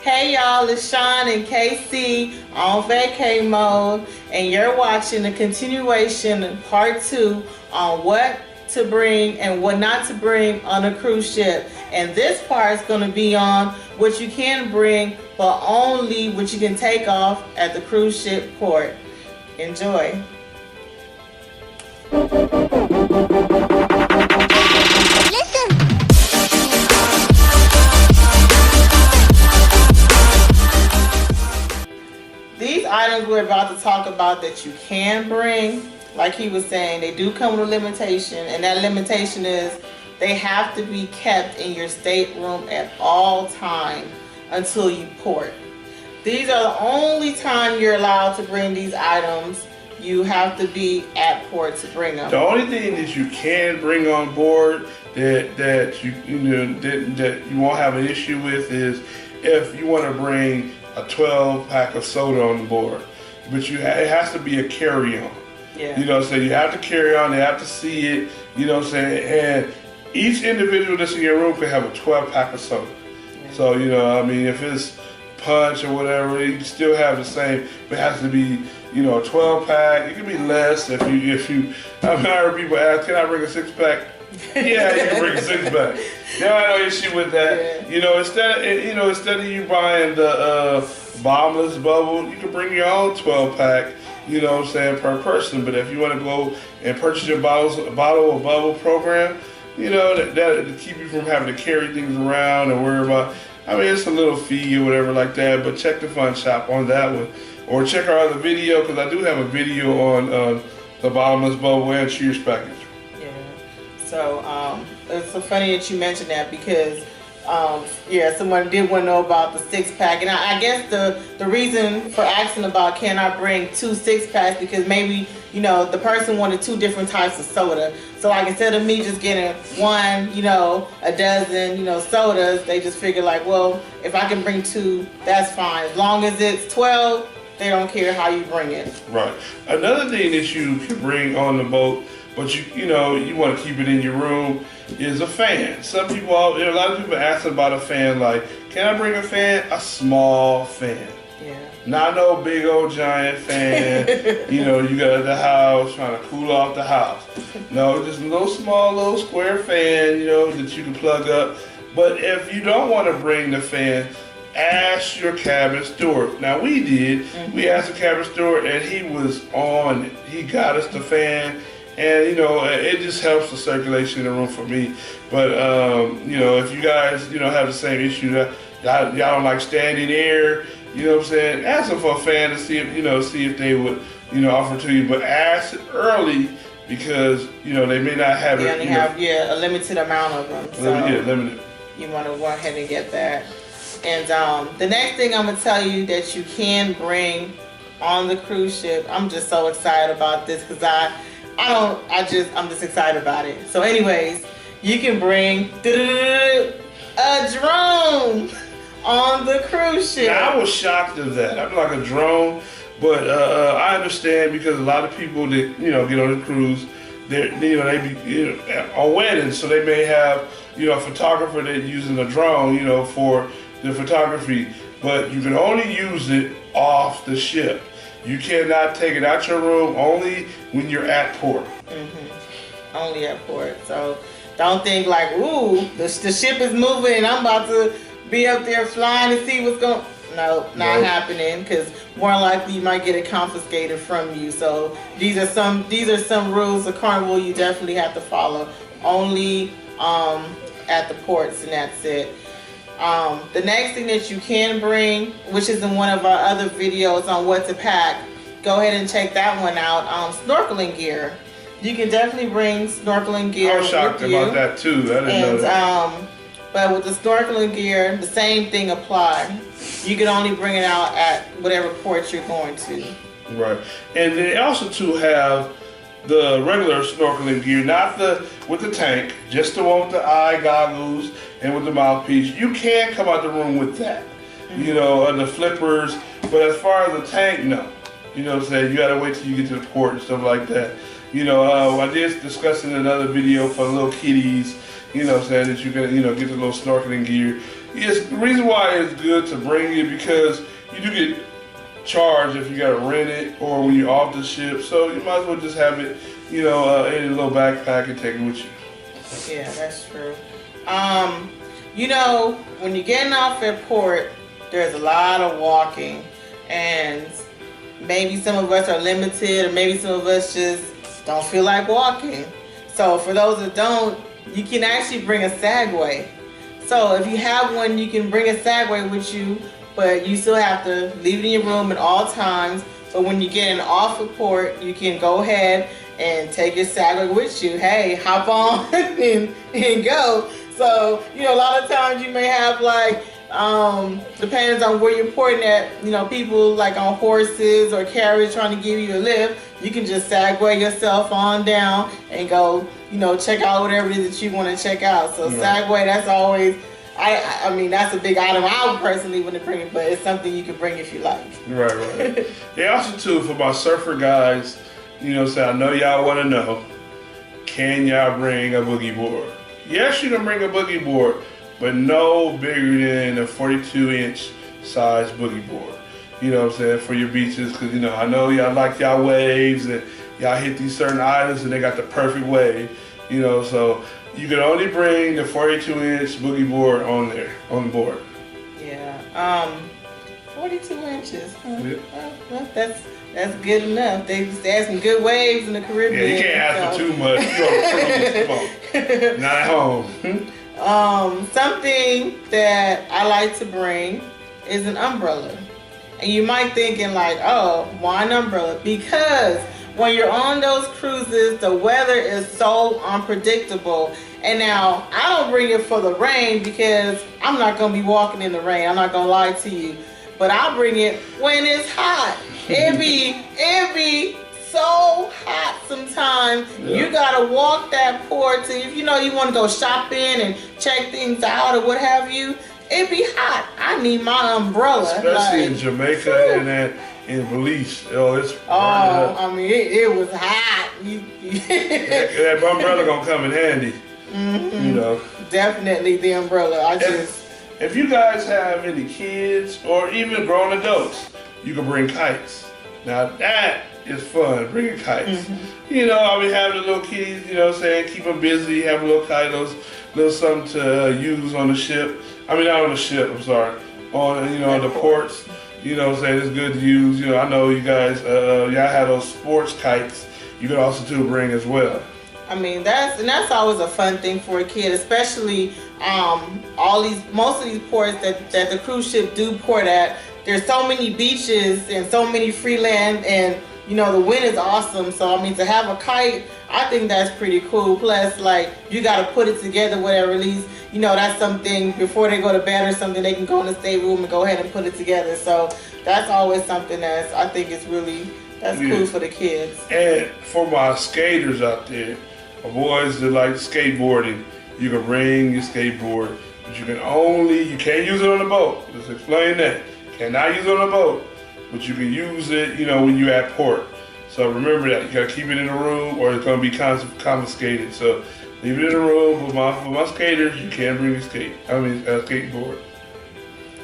Hey y'all, it's Sean and KC on vacay mode, and you're watching the continuation part 2 on what to bring and what not to bring on a cruise ship. And this part is going to be on what you can bring, but only what you can take off at the cruise ship port. Enjoy. These items we're about to talk about that you can bring, like he was saying, they do come with a limitation, and that limitation is they have to be kept in your stateroom at all time until you port. These are the only time you're allowed to bring these items. You have to be at port to bring them. The only thing that you can bring on board that you won't have an issue with is if you want to bring a 12-pack of soda on board, but it has to be a carry-on. Yeah. You know what I'm saying? You have to carry on, they have to see it, you know what I'm saying? And each individual that's in your room can have a 12-pack of soda. Yeah. So, you know, I mean, if it's punch or whatever, you still have the same, but it has to be, you know, a 12-pack. It can be less if you, I've heard people ask, can I bring a 6-pack? Yeah, you can bring a 6-pack. There ain't no issue with that. Yeah. You know, instead of you buying the bottomless bubble, you can bring your own 12-pack. You know what I'm saying, per person. But if you want to go and purchase your bottle or bubble program, you know, that to keep you from having to carry things around and worry about. I mean, it's a little fee or whatever like that. But check the fun shop on that one, or check our other video, because I do have a video on the bottomless bubble and cheers package. So it's so funny that you mentioned that, because yeah, someone did want to know about the 6-pack, and I guess the reason for asking about can I bring 2 6-packs, because maybe, you know, the person wanted 2 different types of soda. So like, instead of me just getting one, you know, a dozen, you know, sodas, they just figure like, well, if I can bring 2, that's fine. As long as it's 12, they don't care how you bring it. Right. Another thing that you can bring on the boat, but you know, you want to keep it in your room, is a fan. Some people, a lot of people ask about a fan, like, can I bring a fan? A small fan. Yeah. Not no big old giant fan, you know, you got at the house trying to cool off the house. No, just a little small, little square fan, you know, that you can plug up. But if you don't want to bring the fan, ask your cabin steward. Now we did. We asked the cabin steward, and he was on it. He got us the fan. And, you know, it just helps the circulation in the room for me. But, you know, if you guys, you know, have the same issue that y'all don't like standing air, you know what I'm saying, ask them for a fan to see if, you know, see if they would, you know, offer to you. But ask it early, because, you know, they may not have it. They only have, a limited amount of them. So limited. You want to go ahead and get that. And the next thing I'm going to tell you that you can bring on the cruise ship, I'm just so excited about this, because I'm just excited about it. So anyways, you can bring a drone on the cruise ship. Now, I was shocked at that. I'm like a drone, but I understand, because a lot of people that, you know, get on the cruise, they be, you know, on weddings, so they may have, you know, a photographer that's using a drone, you know, for the photography, but you can only use it off the ship. You cannot take it out your room, only when you're at port. Only at port. So don't think like, ooh, the ship is moving and I'm about to be up there flying to see what's going. No, not happening, because more likely you might get it confiscated from you. So these are some rules of Carnival you definitely have to follow. Only at the ports, and that's it. The next thing that you can bring, which is in one of our other videos on what to pack, go ahead and check that one out. Snorkeling gear. You can definitely bring snorkeling gear. I was shocked about that too. I didn't know that. But with the snorkeling gear, the same thing applies. You can only bring it out at whatever port you're going to. Right. And they also too have the regular snorkeling gear, not with the tank, just the one with the eye goggles and with the mouthpiece. You can come out the room with that, you know, and the flippers. But as far as the tank, no. You know what I'm saying? You gotta wait till you get to the port and stuff like that. You know, I did discuss in another video for little kiddies, you know what I'm saying, that you can, you know, get the little snorkeling gear. It's the reason why it's good to bring it because you do get charged if you gotta rent it or when you're off the ship. So you might as well just have it, you know, in a little backpack and take it with you. Yeah, that's true. You know, when you're getting off at port, there's a lot of walking, and maybe some of us are limited, or maybe some of us just don't feel like walking. So for those that don't, you can actually bring a Segway. So if you have one, you can bring a Segway with you, but you still have to leave it in your room at all times. So when you're getting off the port, you can go ahead and take your Segway with you. Hey, hop on and go. So, you know, a lot of times you may have like, depends on where you're porting at, you know, people like on horses or carriage trying to give you a lift. You can just Segway yourself on down and go, you know, check out whatever it is that you want to check out. So Segway, that's always, I mean, that's a big item I would personally wouldn't bring it, but it's something you can bring if you like. Right. Yeah, also too, for my surfer guys, you know, I know y'all want to know, can y'all bring a boogie board? Yes, you can bring a boogie board, but no bigger than a 42-inch size boogie board. You know what I'm saying, for your beaches, because, you know, I know y'all like y'all waves and y'all hit these certain islands and they got the perfect wave, you know, so you can only bring the 42-inch boogie board on there, on the board. Yeah, 42 inches, huh? Yeah. Well, that's good enough. They had some good waves in the Caribbean. Yeah, you can't ask for too much. Come on. Not at home. Something that I like to bring is an umbrella. And you might thinking like, oh, why an umbrella? Because when you're on those cruises, the weather is so unpredictable. And now, I don't bring it for the rain because I'm not going to be walking in the rain. I'm not going to lie to you. But I'll bring it when it's hot. It be so hot sometimes. Yeah. You gotta walk that port to, if you know you want to go shopping and check things out or what have you. It be hot. I need my umbrella. Especially in Jamaica and in Belize. Oh, it's I mean, it was hot. that umbrella gonna come in handy. Mm-hmm. You know. Definitely the umbrella. If you guys have any kids or even grown adults, you can bring kites. Now that is fun, bringing kites. Mm-hmm. You know, I mean, having the little kids, you know what I'm saying, keep them busy, have a little kite, little something to use on the ship. I mean, not on the ship, I'm sorry. On, you know, the ports, you know what I'm saying, it's good to use. You know, I know you guys, y'all have those sports kites you can also too bring as well. I mean, that's always a fun thing for a kid, especially most of these ports that the cruise ship do port at. There's so many beaches and so many free land, and you know the wind is awesome. So I mean, to have a kite, I think that's pretty cool. Plus, like, you got to put it together, whatever. At least, you know, that's something before they go to bed or something, they can go in the stateroom and go ahead and put it together. So that's always something that I think is really cool for the kids. And for my skaters out there, my boys that like skateboarding, you can bring your skateboard, but you can't use it on the boat. Let's explain that. Cannot use it on the boat, but you can use it, you know, when you're at port. So remember that. You gotta keep it in the room or it's gonna be confiscated. So leave it in the room. For my skaters, you can't bring a skateboard.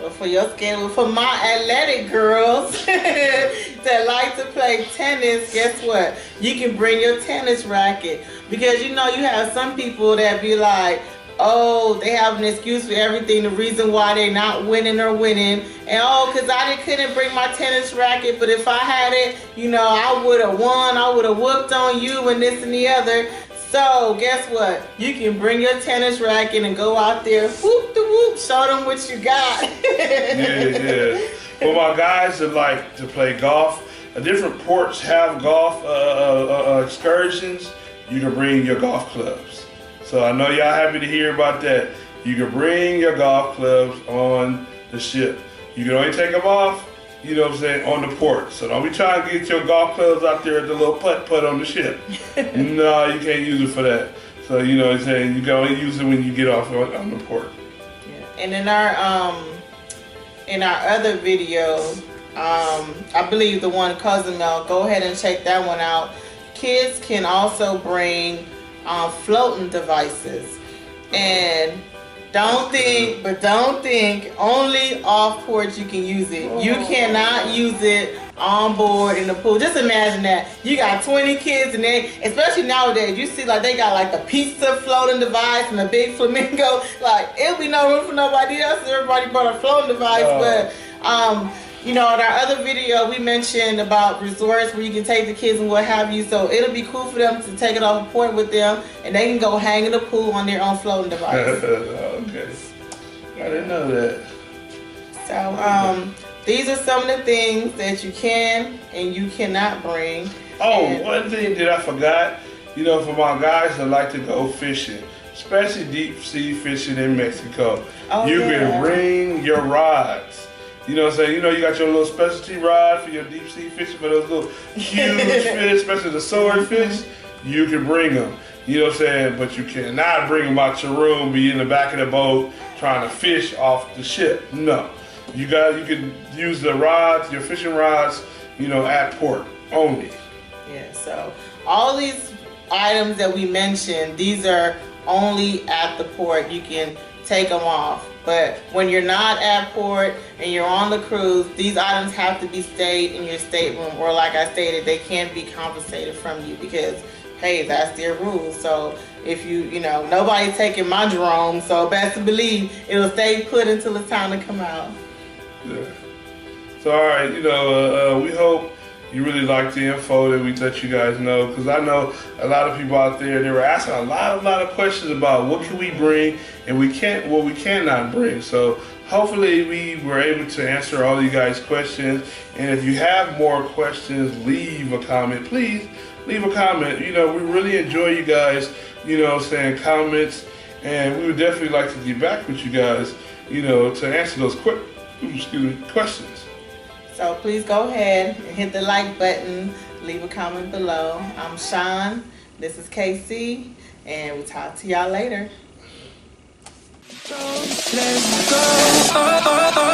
Well, for my athletic girls that like to play tennis, guess what? You can bring your tennis racket. Because you know, you have some people that be like, oh, they have an excuse for everything, the reason why they're not winning or winning. And oh, because I couldn't bring my tennis racket, but if I had it, you know, I would have won, I would have whooped on you and this and the other. So guess what? You can bring your tennis racket and go out there, whoop the whoop, show them what you got. Yeah. For my guys that like to play golf, different ports have golf excursions. You can bring your golf clubs. So I know y'all happy to hear about that. You can bring your golf clubs on the ship. You can only take them off, you know what I'm saying, on the port. So don't be trying to get your golf clubs out there at the little putt-putt on the ship. No, you can't use it for that. So, you know what I'm saying, you can only use it when you get off on the port. Yeah. And in our other video, I believe the one Cousin Mel, go ahead and check that one out. Kids can also bring floating devices, and Don't think only off porch you can use it. You cannot use it on board in the pool. Just imagine that. You got 20 kids and they, especially nowadays, you see like they got like the pizza floating device and the big flamingo. Like it'll be no room for nobody else. Everybody bought a floating device, but you know, in our other video, we mentioned about resorts where you can take the kids and what have you. So it'll be cool for them to take it off a point with them, and they can go hang in the pool on their own floating device. Okay, I didn't know that. So these are some of the things that you can and you cannot bring. Oh, one thing that I forgot, you know, for my guys that like to go fishing, especially deep sea fishing in Mexico, you can bring your rods. You know what I'm saying? You know, you got your little specialty rod for your deep sea fishing, for those little huge fish, especially the swordfish. You can bring them. You know what I'm saying? But you cannot bring them out your room, be in the back of the boat trying to fish off the ship. No. You can use the rods, your fishing rods, you know, at port only. Yeah, so all these items that we mentioned, these are only at the port. You can take them off. But when you're not at port and you're on the cruise, these items have to be stayed in your stateroom, or like I stated, they can't be confiscated from you because, hey, that's their rules. So if you know, nobody's taking my drone, so best to believe it'll stay put until it's time to come out. Yeah. So all right, you know, we hope you really like the info that we let you guys know, because I know a lot of people out there, they were asking a lot of questions about what can we bring and what we cannot bring. So hopefully we were able to answer all you guys' questions. And if you have more questions, leave a comment. Please leave a comment. You know, we really enjoy you guys, you know, saying comments, and we would definitely like to get back with you guys, you know, to answer those questions. So please go ahead and hit the like button, leave a comment below. I'm Sean, this is KC, and we'll talk to y'all later. Let's go.